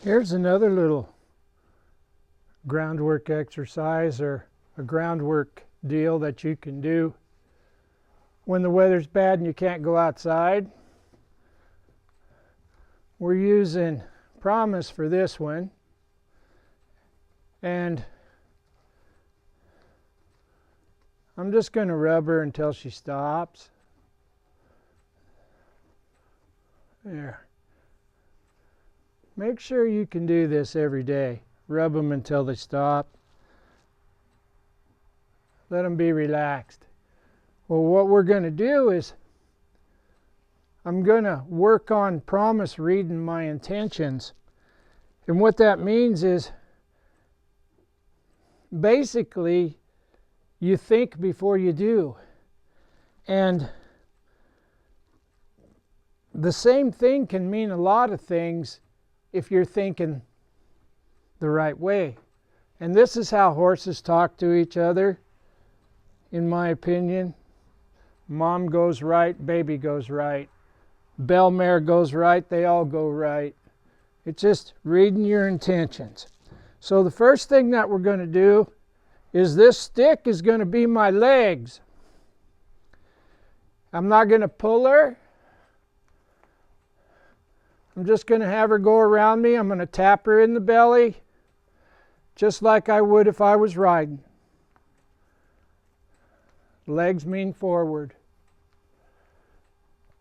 Here's another little groundwork exercise or a groundwork deal that you can do when the weather's bad and you can't go outside. We're using Promise for this one, and I'm just going to rub her until she stops. There. Make sure you can do this every day. Rub them until they stop. Let them be relaxed. Well, what we're going to do is I'm going to work on Promise reading my intentions. And what that means is basically you think before you do. And the same thing can mean a lot of things if you're thinking the right way. And this is how horses talk to each other, in my opinion. Mom goes right, baby goes right. Bell mare goes right, they all go right. It's just reading your intentions. So the first thing that we're going to do is this stick is going to be my legs. I'm not going to pull her. I'm just going to have her go around me. I'm going to tap her in the belly, just like I would if I was riding. Legs mean forward.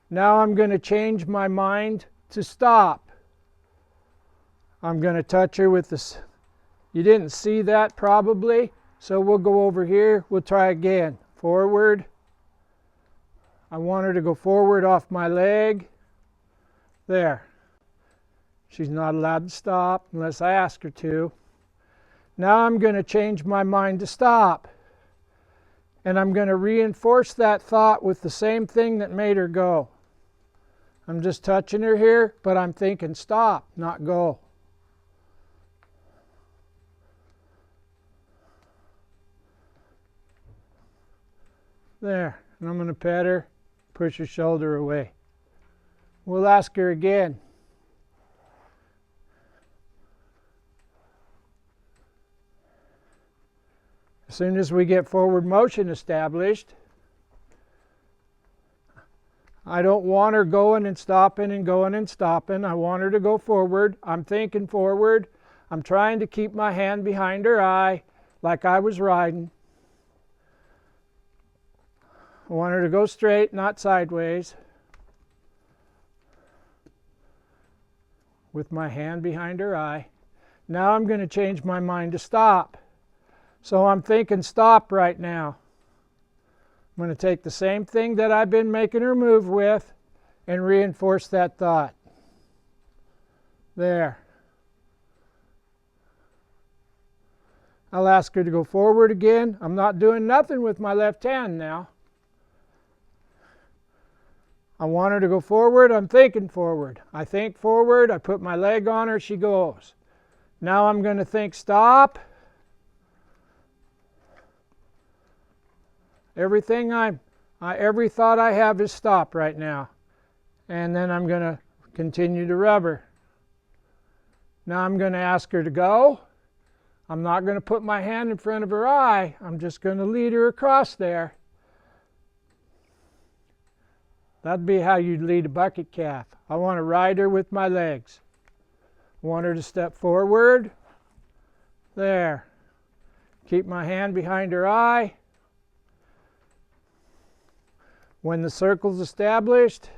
Now I'm going to change my mind to stop. I'm going to touch her with this. You didn't see that probably, so we'll go over here. We'll try again. Forward. I want her to go forward off my leg. There. She's not allowed to stop unless I ask her to. Now I'm going to change my mind to stop. And I'm going to reinforce that thought with the same thing that made her go. I'm just touching her here, but I'm thinking stop, not go. There. And I'm going to pet her, push her shoulder away. We'll ask her again. As soon as we get forward motion established, I don't want her going and stopping and going and stopping. I want her to go forward. I'm thinking forward. I'm trying to keep my hand behind her eye like I was riding. I want her to go straight, not sideways. With my hand behind her eye. Now I'm going to change my mind to stop. So I'm thinking stop right now. I'm going to take the same thing that I've been making her move with and reinforce that thought. There. I'll ask her to go forward again. I'm not doing nothing with my left hand now. I want her to go forward. I'm thinking forward. I think forward. I put my leg on her. She goes. Now I'm going to think stop. Every thought I have is stop right now. And then I'm going to continue to rub her. Now I'm going to ask her to go. I'm not going to put my hand in front of her eye. I'm just going to lead her across there. That'd be how you'd lead a bucket calf. I want to ride her with my legs. I want her to step forward. There. Keep my hand behind her eye. When the circle's established,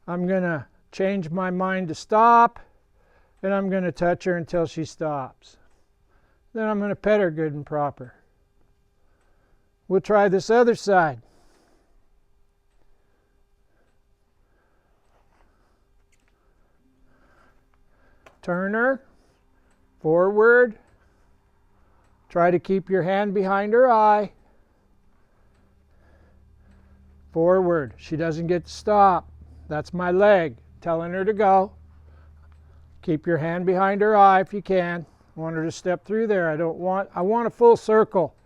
I'm going to change my mind to stop, and I'm going to touch her until she stops. Then I'm going to pet her good and proper. We'll try this other side. Turn her forward. Try to keep your hand behind her eye. Forward. She doesn't get to stop. That's my leg telling her to go. Keep your hand behind her eye if you can. I want her to step through there. I want a full circle.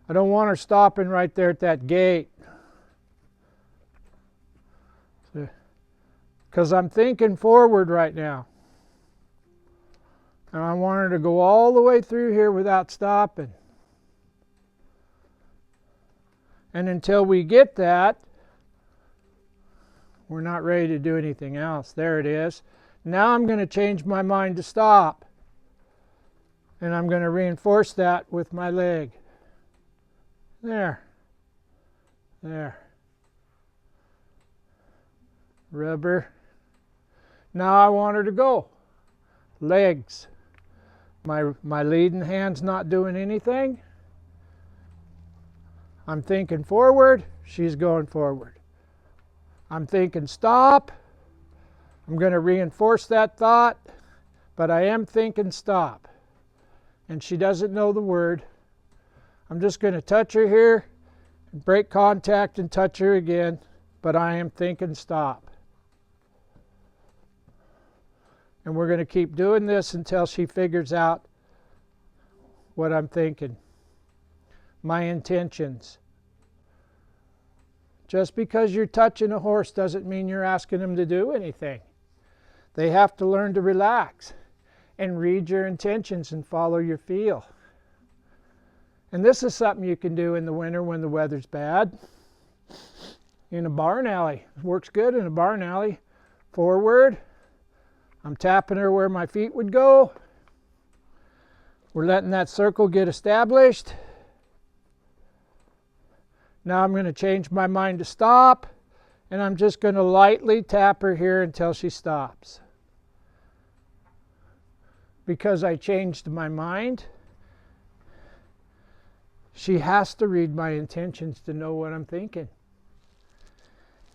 I don't want her stopping right there at that gate. So because I'm thinking forward right now. And I want her to go all the way through here without stopping. And until we get that, we're not ready to do anything else. There it is. Now I'm going to change my mind to stop. And I'm going to reinforce that with my leg. There. There. Rubber. Now I want her to go. Legs. My leading hand's not doing anything. I'm thinking forward. She's going forward. I'm thinking stop. I'm going to reinforce that thought, but I am thinking stop. And she doesn't know the word. I'm just going to touch her here, break contact and touch her again, but I am thinking stop. And we're going to keep doing this until she figures out what I'm thinking, my intentions. Just because you're touching a horse doesn't mean you're asking them to do anything. They have to learn to relax and read your intentions and follow your feel. And this is something you can do in the winter when the weather's bad. In a barn alley. It works good in a barn alley. Forward. I'm tapping her where my feet would go. We're letting that circle get established. Now I'm going to change my mind to stop, and I'm just going to lightly tap her here until she stops. Because I changed my mind, she has to read my intentions to know what I'm thinking.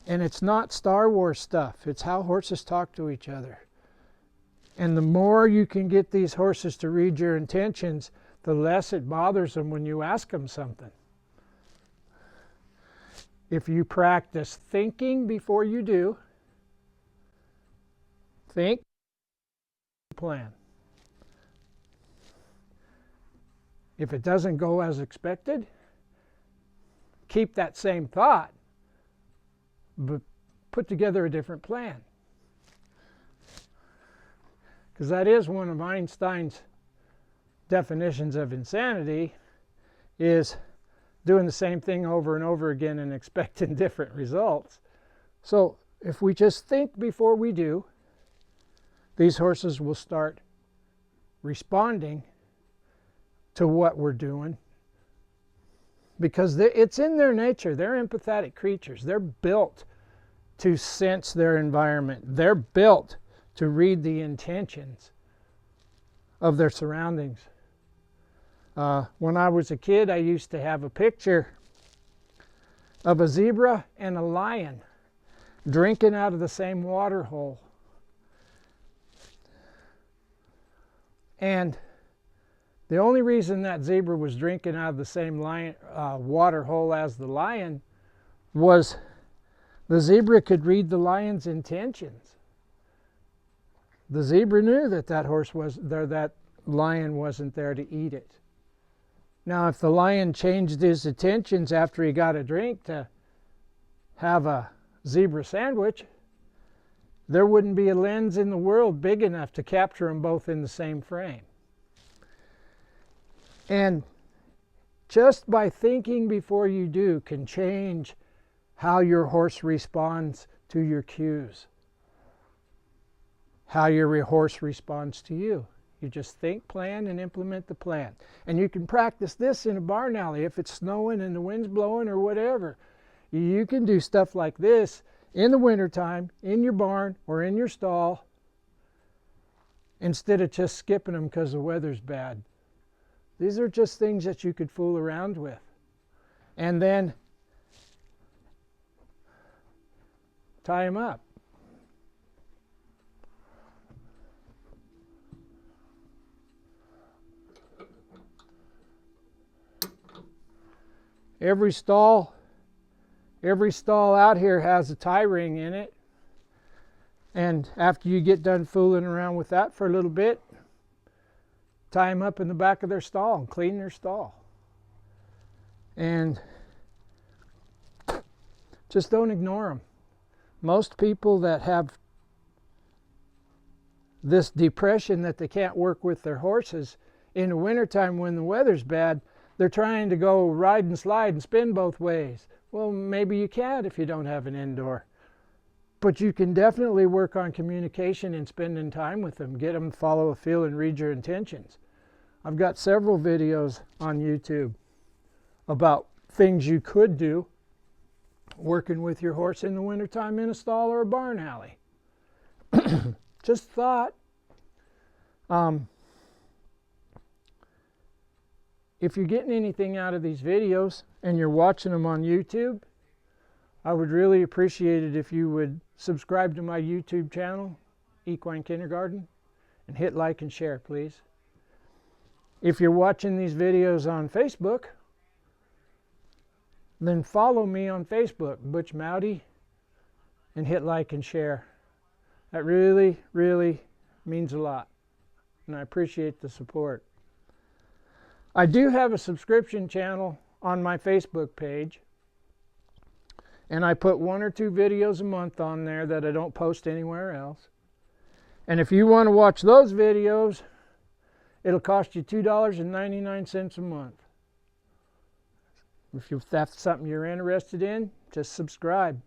And it's not Star Wars stuff. It's how horses talk to each other. And the more you can get these horses to read your intentions, the less it bothers them when you ask them something. If you practice thinking before you do, think, plan. If it doesn't go as expected, keep that same thought, but put together a different plan. Because that is one of Einstein's definitions of insanity, is doing the same thing over and over again and expecting different results. So if we just think before we do, these horses will start responding to what we're doing, because it's in their nature. They're empathetic creatures. They're built to sense their environment. They're built to read the intentions of their surroundings. When I was a kid, I used to have a picture of a zebra and a lion drinking out of the same water hole. And the only reason that zebra was drinking out of the same water hole as the lion was the zebra could read the lion's intentions. The zebra knew that that lion wasn't there to eat it. Now, if the lion changed his intentions after he got a drink to have a zebra sandwich, there wouldn't be a lens in the world big enough to capture them both in the same frame. And just by thinking before you do can change how your horse responds to your cues, how your horse responds to you. You just think, plan, and implement the plan. And you can practice this in a barn alley if it's snowing and the wind's blowing or whatever. You can do stuff like this in the wintertime, in your barn or in your stall, instead of just skipping them because the weather's bad. These are just things that you could fool around with. And then tie them up. Every stall out here has a tie ring in it. And after you get done fooling around with that for a little bit, tie them up in the back of their stall and clean their stall. And just don't ignore them. Most people that have this depression that they can't work with their horses. In the wintertime when the weather's bad, they're trying to go ride and slide and spin both ways. Well, maybe you can't if you don't have an indoor. But you can definitely work on communication and spending time with them. Get them to follow a feel and read your intentions. I've got several videos on YouTube about things you could do working with your horse in the wintertime in a stall or a barn alley. Just thought. If you're getting anything out of these videos and you're watching them on YouTube, I would really appreciate it if you would subscribe to my YouTube channel, Equine Kindergarten, and hit like and share, please. If you're watching these videos on Facebook, then follow me on Facebook, Butch Mowdy, and hit like and share. That really, really means a lot, and I appreciate the support. I do have a subscription channel on my Facebook page, and I put 1 or 2 videos a month on there that I don't post anywhere else. And if you want to watch those videos, it'll cost you $2.99 a month. If that's something you're interested in, just subscribe.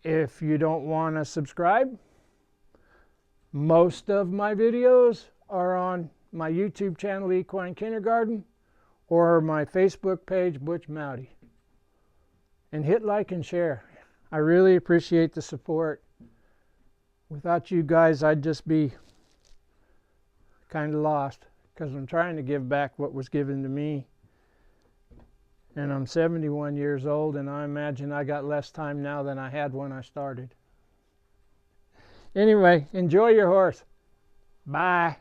If you don't want to subscribe, most of my videos are on my YouTube channel, Equine Kindergarten, or my Facebook page, Butch Mowdy. And hit like and share. I really appreciate the support. Without you guys, I'd just be kind of lost, because I'm trying to give back what was given to me. And I'm 71 years old, and I imagine I got less time now than I had when I started. Anyway, enjoy your horse. Bye.